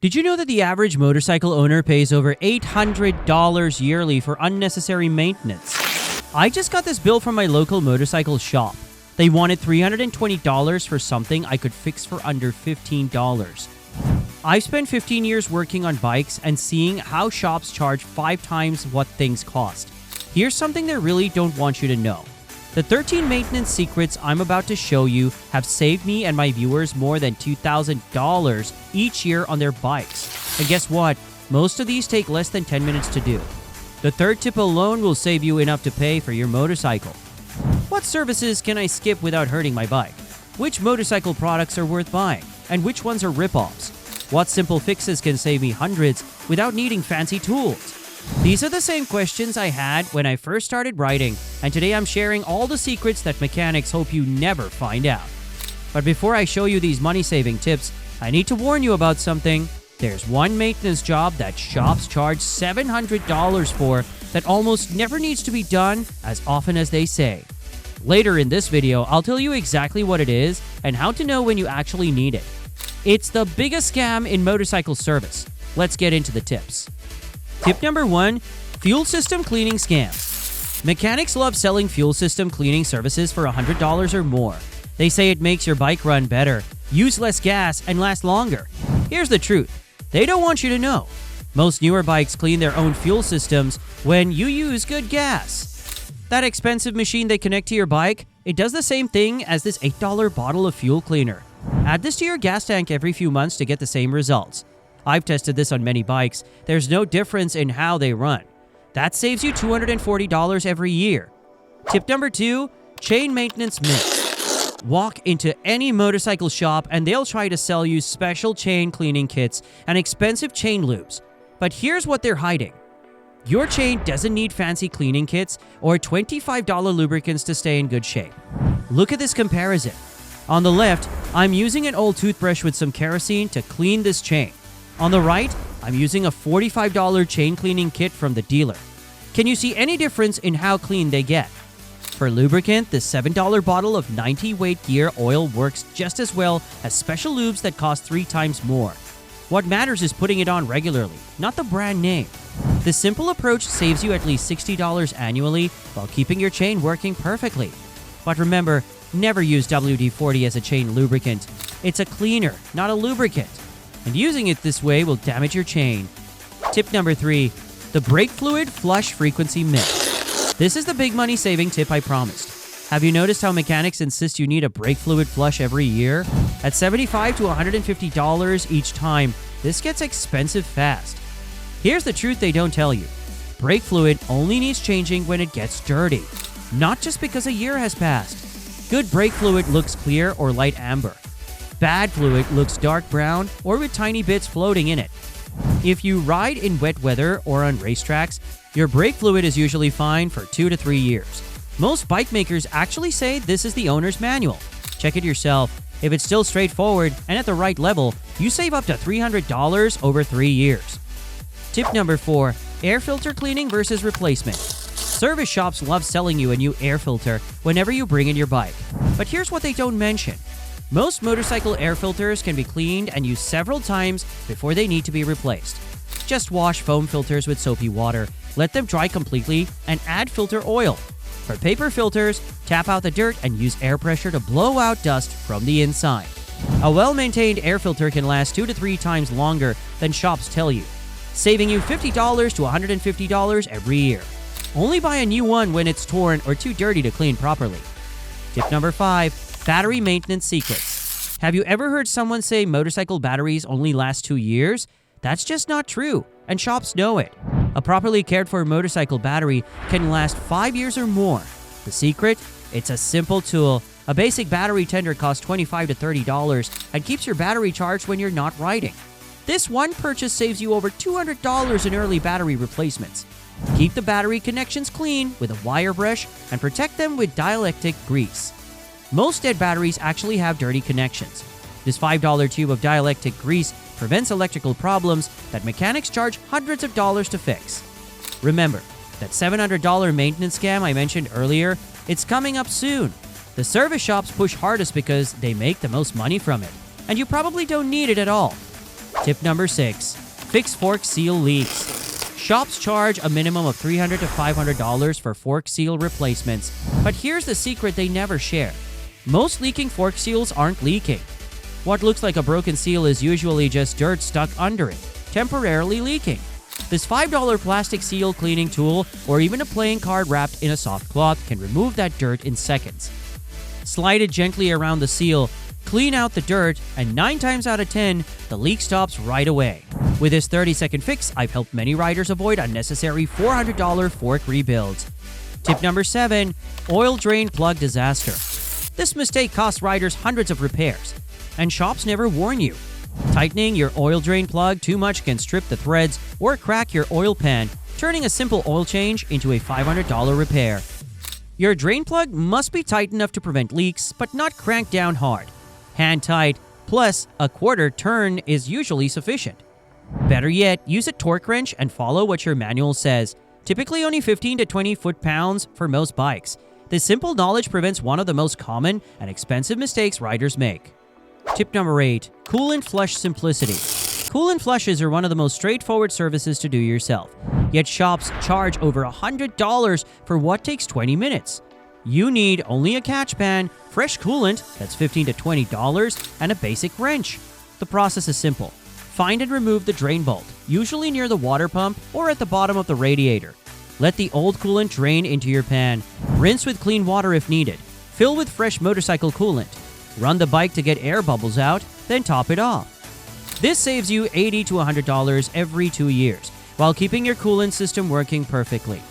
Did you know that the average motorcycle owner pays over $800 yearly for unnecessary maintenance? I just got this bill from my local motorcycle shop. They wanted $320 for something I could fix for under $15. I've spent 15 years working on bikes and seeing how shops charge 5 times what things cost. Here's something they really don't want you to know. The 13 maintenance secrets I'm about to show you have saved me and my viewers more than $2,000 each year on their bikes. And guess what? Most of these take less than 10 minutes to do. The third tip alone will save you enough to pay for your motorcycle. What services can I skip without hurting my bike? Which motorcycle products are worth buying? And which ones are rip-offs? What simple fixes can save me hundreds without needing fancy tools? These are the same questions I had when I first started riding, and today I'm sharing all the secrets that mechanics hope you never find out. But before I show you these money-saving tips, I need to warn you about something. There's one maintenance job that shops charge $700 for that almost never needs to be done as often as they say. Later in this video, I'll tell you exactly what it is and how to know when you actually need it. It's the biggest scam in motorcycle service. Let's get into the tips. Tip number 1, fuel system cleaning scams. Mechanics love selling fuel system cleaning services for $100 or more. They say it makes your bike run better, use less gas, and last longer. Here's the truth. They don't want you to know. Most newer bikes clean their own fuel systems when you use good gas. That expensive machine they connect to your bike, it does the same thing as this $8 bottle of fuel cleaner. Add this to your gas tank every few months to get the same results. I've tested this on many bikes. There's no difference in how they run. That saves you $240 every year. Tip number 2, chain maintenance myth. Walk into any motorcycle shop and they'll try to sell you special chain cleaning kits and expensive chain lubes. But here's what they're hiding. Your chain doesn't need fancy cleaning kits or $25 lubricants to stay in good shape. Look at this comparison. On the left, I'm using an old toothbrush with some kerosene to clean this chain. On the right, I'm using a $45 chain cleaning kit from the dealer. Can you see any difference in how clean they get? For lubricant, the $7 bottle of 90 weight gear oil works just as well as special lubes that cost 3 times more. What matters is putting it on regularly, not the brand name. This simple approach saves you at least $60 annually while keeping your chain working perfectly. But remember, never use WD-40 as a chain lubricant. It's a cleaner, not a lubricant. And using it this way will damage your chain. Tip number 3, the brake fluid flush frequency myth. This is the big money-saving tip I promised. Have you noticed how mechanics insist you need a brake fluid flush every year? At $75 to $150 each time, this gets expensive fast. Here's the truth they don't tell you. Brake fluid only needs changing when it gets dirty, not just because a year has passed. Good brake fluid looks clear or light amber. Bad fluid looks dark brown or with tiny bits floating in it. If you ride in wet weather or on racetracks, your brake fluid is usually fine for 2 to 3 years. Most bike makers actually say this is the owner's manual. Check it yourself. If it's still straightforward and at the right level, you save up to $300 over 3 years. Tip number 4, air filter cleaning versus replacement. Service shops love selling you a new air filter whenever you bring in your bike. But here's what they don't mention. Most motorcycle air filters can be cleaned and used several times before they need to be replaced. Just wash foam filters with soapy water, let them dry completely, and add filter oil. For paper filters, tap out the dirt and use air pressure to blow out dust from the inside. A well-maintained air filter can last 2 to 3 times longer than shops tell you, saving you $50 to $150 every year. Only buy a new one when it's torn or too dirty to clean properly. Tip number 5, battery maintenance secrets. Have you ever heard someone say motorcycle batteries only last 2 years? That's just not true, and shops know it. A properly cared for motorcycle battery can last 5 years or more. The secret? It's a simple tool. A basic battery tender costs $25 to $30 and keeps your battery charged when you're not riding. This one purchase saves you over $200 in early battery replacements. Keep the battery connections clean with a wire brush and protect them with dielectric grease. Most dead batteries actually have dirty connections. This $5 tube of dielectric grease prevents electrical problems that mechanics charge hundreds of dollars to fix. Remember, that $700 maintenance scam I mentioned earlier, it's coming up soon. The service shops push hardest because they make the most money from it, and you probably don't need it at all. Tip number 6. Fix fork seal leaks. Shops charge a minimum of $300 to $500 for fork seal replacements, but here's the secret they never share. Most leaking fork seals aren't leaking. What looks like a broken seal is usually just dirt stuck under it, temporarily leaking. This $5 plastic seal cleaning tool, or even a playing card wrapped in a soft cloth, can remove that dirt in seconds. Slide it gently around the seal, clean out the dirt, and 9 times out of 10, the leak stops right away. With this 30-second fix, I've helped many riders avoid unnecessary $400 fork rebuilds. Tip number 7. Oil drain plug disaster. This mistake costs riders hundreds of repairs, and shops never warn you. Tightening your oil drain plug too much can strip the threads or crack your oil pan, turning a simple oil change into a $500 repair. Your drain plug must be tight enough to prevent leaks, but not cranked down hard. Hand tight, plus a quarter turn is usually sufficient. Better yet, use a torque wrench and follow what your manual says. Typically only 15 to 20 foot-pounds for most bikes. This simple knowledge prevents one of the most common and expensive mistakes riders make. Tip number 8. Coolant flush simplicity. Coolant flushes are one of the most straightforward services to do yourself, yet shops charge over $100 for what takes 20 minutes. You need only a catch pan, fresh coolant, that's $15 to $20, and a basic wrench. The process is simple. Find and remove the drain bolt, usually near the water pump or at the bottom of the radiator. Let the old coolant drain into your pan. Rinse with clean water if needed. Fill with fresh motorcycle coolant. Run the bike to get air bubbles out, then top it off. This saves you $80 to $100 every 2 years, while keeping your coolant system working perfectly.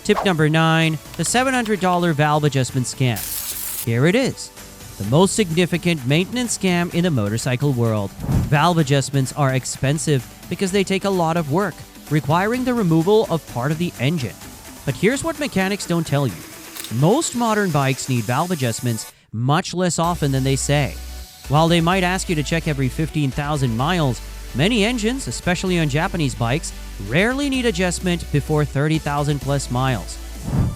Tip number 9. The $700 valve adjustment scam. Here it is. The most significant maintenance scam in the motorcycle world. Valve adjustments are expensive because they take a lot of work, requiring the removal of part of the engine. But here's what mechanics don't tell you. Most modern bikes need valve adjustments much less often than they say. While they might ask you to check every 15,000 miles, many engines, especially on Japanese bikes, rarely need adjustment before 30,000 plus miles.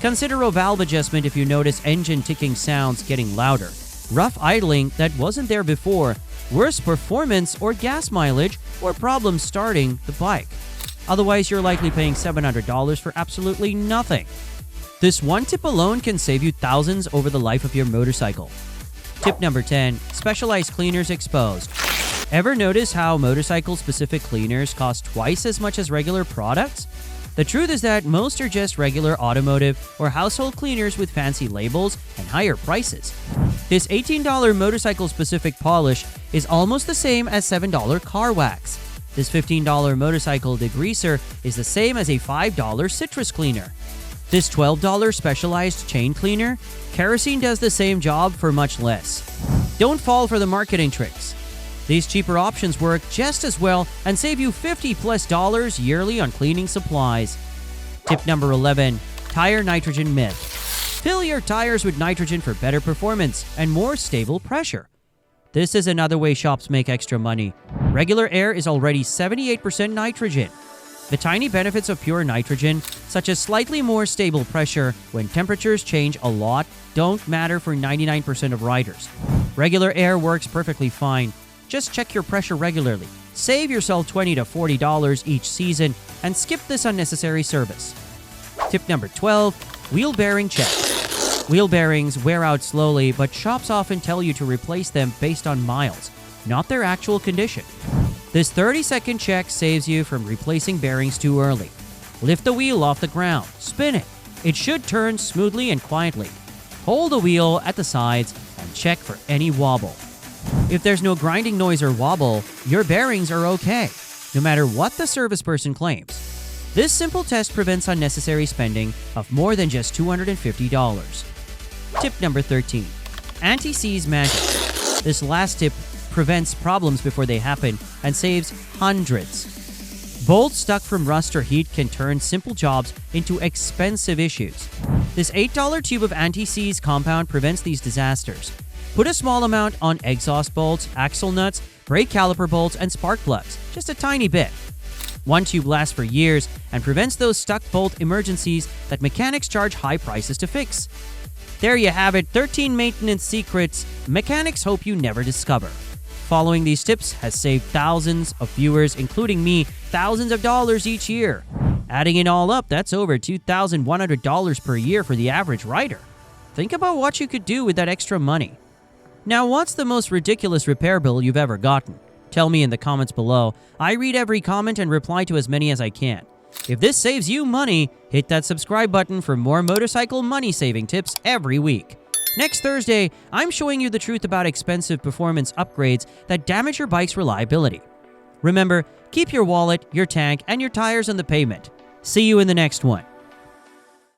Consider a valve adjustment if you notice engine ticking sounds getting louder, rough idling that wasn't there before, worse performance or gas mileage, or problems starting the bike. Otherwise, you're likely paying $700 for absolutely nothing. This one tip alone can save you thousands over the life of your motorcycle. Tip number 10. Specialized cleaners exposed. Ever notice how motorcycle-specific cleaners cost twice as much as regular products? The truth is that most are just regular automotive or household cleaners with fancy labels and higher prices. This $18 motorcycle-specific polish is almost the same as $7 car wax. This $15 motorcycle degreaser is the same as a $5 citrus cleaner. This $12 specialized chain cleaner, kerosene does the same job for much less. Don't fall for the marketing tricks. These cheaper options work just as well and save you $50+ yearly on cleaning supplies. Tip number 11. Tire nitrogen myth. Fill your tires with nitrogen for better performance and more stable pressure. This is another way shops make extra money. Regular air is already 78% nitrogen. The tiny benefits of pure nitrogen, such as slightly more stable pressure when temperatures change a lot, don't matter for 99% of riders. Regular air works perfectly fine. Just check your pressure regularly. Save yourself $20 to $40 each season and skip this unnecessary service. Tip number 12. Wheel bearing check. Wheel bearings wear out slowly, but shops often tell you to replace them based on miles, not their actual condition. This 30-second check saves you from replacing bearings too early. Lift the wheel off the ground, spin it. It should turn smoothly and quietly. Hold the wheel at the sides and check for any wobble. If there's no grinding noise or wobble, your bearings are okay, no matter what the service person claims. This simple test prevents unnecessary spending of more than just $250. Tip number 13. Anti-seize magic. This last tip prevents problems before they happen and saves hundreds. Bolts stuck from rust or heat can turn simple jobs into expensive issues. This $8 tube of anti-seize compound prevents these disasters. Put a small amount on exhaust bolts, axle nuts, brake caliper bolts, and spark plugs, just a tiny bit. One tube lasts for years and prevents those stuck bolt emergencies that mechanics charge high prices to fix. There you have it, 13 maintenance secrets mechanics hope you never discover. Following these tips has saved thousands of viewers, including me, thousands of dollars each year. Adding it all up, that's over $2,100 per year for the average writer. Think about what you could do with that extra money. Now, what's the most ridiculous repair bill you've ever gotten? Tell me in the comments below. I read every comment and reply to as many as I can. If this saves you money, hit that subscribe button for more motorcycle money-saving tips every week. Next Thursday, I'm showing you the truth about expensive performance upgrades that damage your bike's reliability. Remember, keep your wallet, your tank, and your tires on the pavement. See you in the next one.